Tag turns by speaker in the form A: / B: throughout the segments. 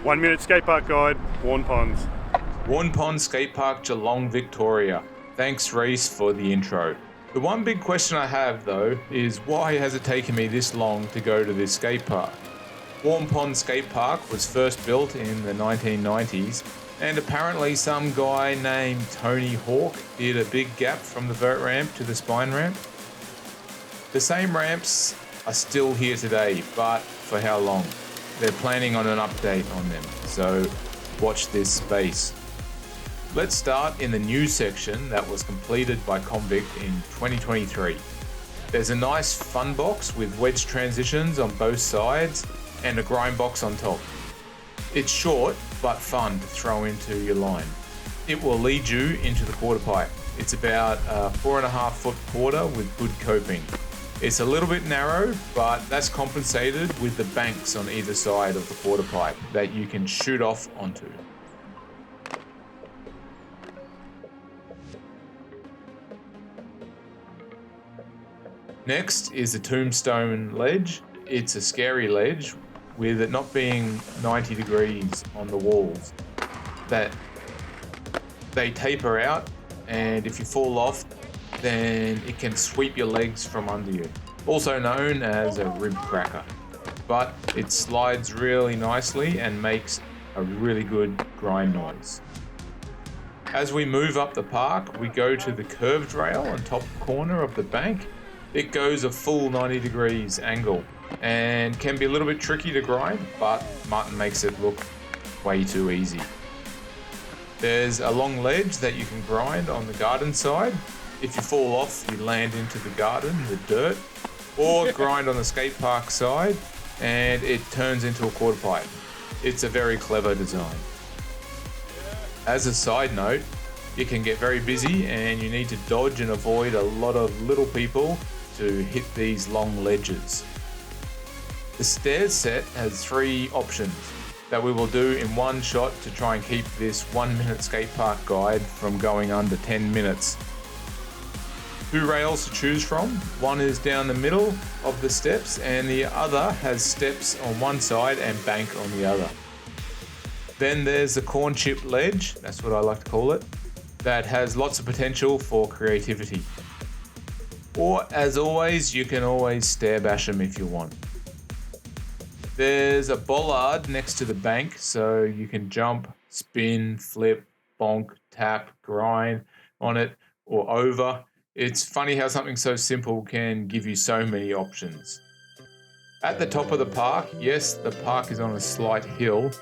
A: 1 minute skatepark guide, Waurn Ponds.
B: Waurn Ponds Skatepark, Geelong, Victoria. Thanks, Reese, for the intro. The one big question I have, though, is why has it taken me this long to go to this skate park? Waurn Ponds Skatepark was first built in the 1990s, and apparently some guy named Tony Hawk did a big gap from the vert ramp to the spine ramp. The same ramps are still here today, but for how long? They're planning on an update on them, so watch this space. Let's start in the new section that was completed by Convict in 2023. There's a nice fun box with wedge transitions on both sides and a grind box on top. It's short but fun to throw into your line. It will lead you into the Quaterpipe. It's about a 4.5 foot quarter with good coping. It's a little bit narrow, but that's compensated with the banks on either side of the Quaterpipe that you can shoot off onto. Next is the Tombstone ledge. It's a scary ledge with it not being 90 degrees on the walls. That they taper out, and if you fall off, then it can sweep your legs from under you. Also known as a rib cracker. But it slides really nicely and makes a really good grind noise. As we move up the park, we go to the curved rail on top corner of the bank. It goes a full 90 degrees angle and can be a little bit tricky to grind, but Martin makes it look way too easy. There's a long ledge that you can grind on the garden side. If you fall off, you land into the garden, the dirt, or grind on the skate park side and it turns into a Quaterpipe. It's a very clever design. As a side note, it can get very busy and you need to dodge and avoid a lot of little people to hit these long ledges. The stairs set has 3 options that we will do in one shot to try and keep this 1 minute skate park guide from going under 10 minutes. 2 rails to choose from. One is down the middle of the steps and the other has steps on one side and bank on the other. Then there's the corn chip ledge, that's what I like to call it, that has lots of potential for creativity. Or as always, you can always stair bash them if you want. There's a bollard next to the bank, so you can jump, spin, flip, bonk, tap, grind on it, or over. It's funny how something so simple can give you so many options. At the top of the park, yes, the park is on a slight hill,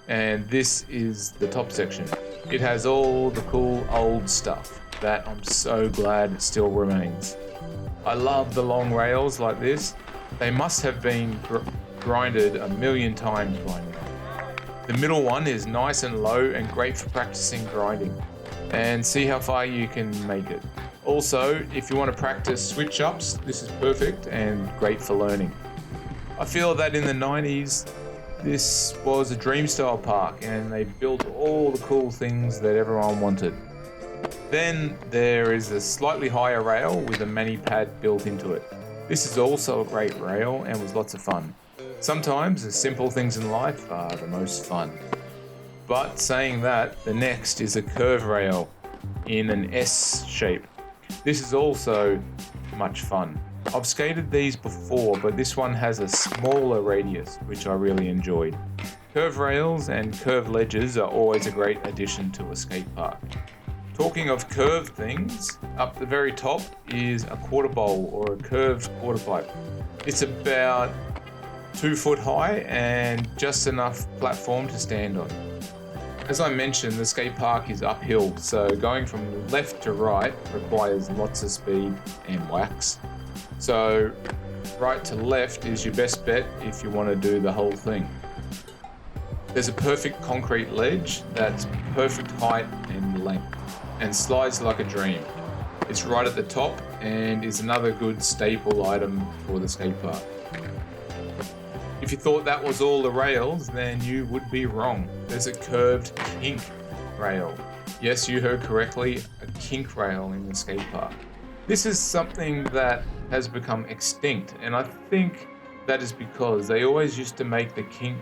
B: and this is the top section. It has all the cool old stuff that I'm so glad it still remains. I love the long rails like this. They must have been grinded a million times by now. The middle one is nice and low and great for practicing grinding. And see how far you can make it. Also, if you want to practice switch ups, this is perfect and great for learning. I feel that in the 90s, this was a dream style park and they built all the cool things that everyone wanted. Then there is a slightly higher rail with a mani pad built into it. This is also a great rail and was lots of fun. Sometimes the simple things in life are the most fun. But saying that, the next is a curve rail in an S shape. This is also much fun. I've skated these before, but this one has a smaller radius, which I really enjoyed. Curve rails and curved ledges are always a great addition to a skate park. Talking of curved things, up the very top is a quarter bowl or a curved Quaterpipe. It's about 2 foot high and just enough platform to stand on. As I mentioned, the skate park is uphill, so going from left to right requires lots of speed and wax. So right to left is your best bet if you want to do the whole thing. There's a perfect concrete ledge that's perfect height and length and slides like a dream. It's right at the top and is another good staple item for the skate park. If you thought that was all the rails, then you would be wrong. There's a curved kink rail. Yes, you heard correctly, a kink rail in the skate park. This is something that has become extinct, and I think that is because they always used to make the kink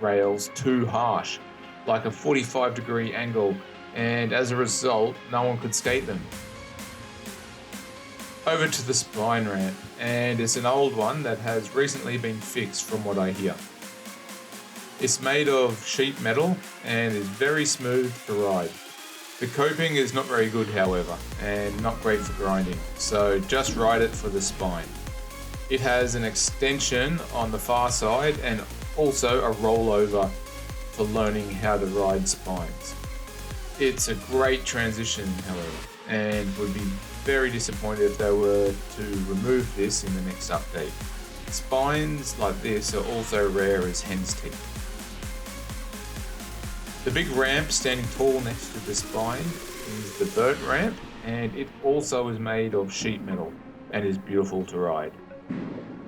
B: rails too harsh, like a 45-degree angle, and as a result, no one could skate them. Over to the spine ramp, and it's an old one that has recently been fixed from what I hear. It's made of sheet metal and is very smooth to ride. The coping is not very good, however, and not great for grinding, so just ride it for the spine. It has an extension on the far side and also a rollover for learning how to ride spines. It's a great transition, however, and would be very disappointed if they were to remove this in the next update. Spines like this are also rare as hen's teeth. The big ramp standing tall next to the spine is the Vert ramp, and it also is made of sheet metal and is beautiful to ride.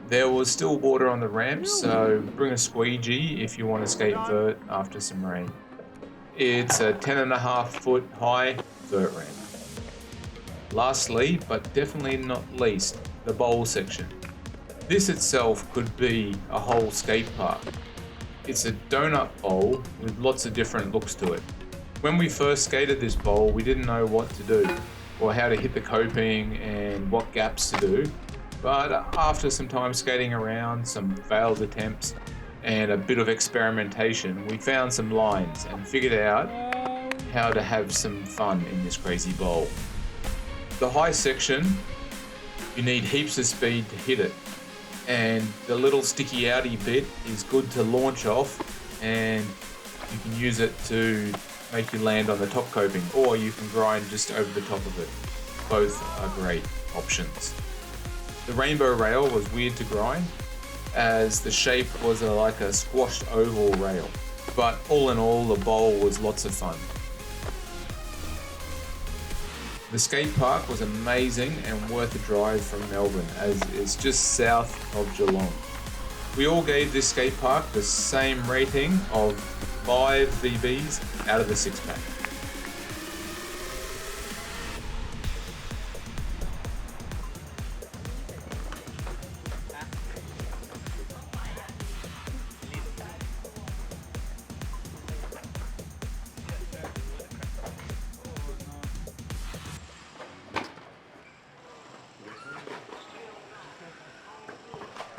B: There was still water on the ramp, so bring a squeegee if you want to skate Vert after some rain. It's a 10.5 foot high Vert ramp. Lastly, but definitely not least, the bowl section. This itself could be a whole skate park. It's a donut bowl with lots of different looks to it. When we first skated this bowl, we didn't know what to do, or how to hit the coping and what gaps to do. But after some time skating around, some failed attempts, and a bit of experimentation, we found some lines and figured out how to have some fun in this crazy bowl. The high section, you need heaps of speed to hit it, and the little sticky outy bit is good to launch off, and you can use it to make you land on the top coping, or you can grind just over the top of it. Both are great options. The rainbow rail was weird to grind, as the shape was like a squashed oval rail, but all in all, the bowl was lots of fun. The skate park was amazing and worth a drive from Melbourne, as it's just south of Geelong. We all gave this skate park the same rating of 5 VBs out of the 6-pack.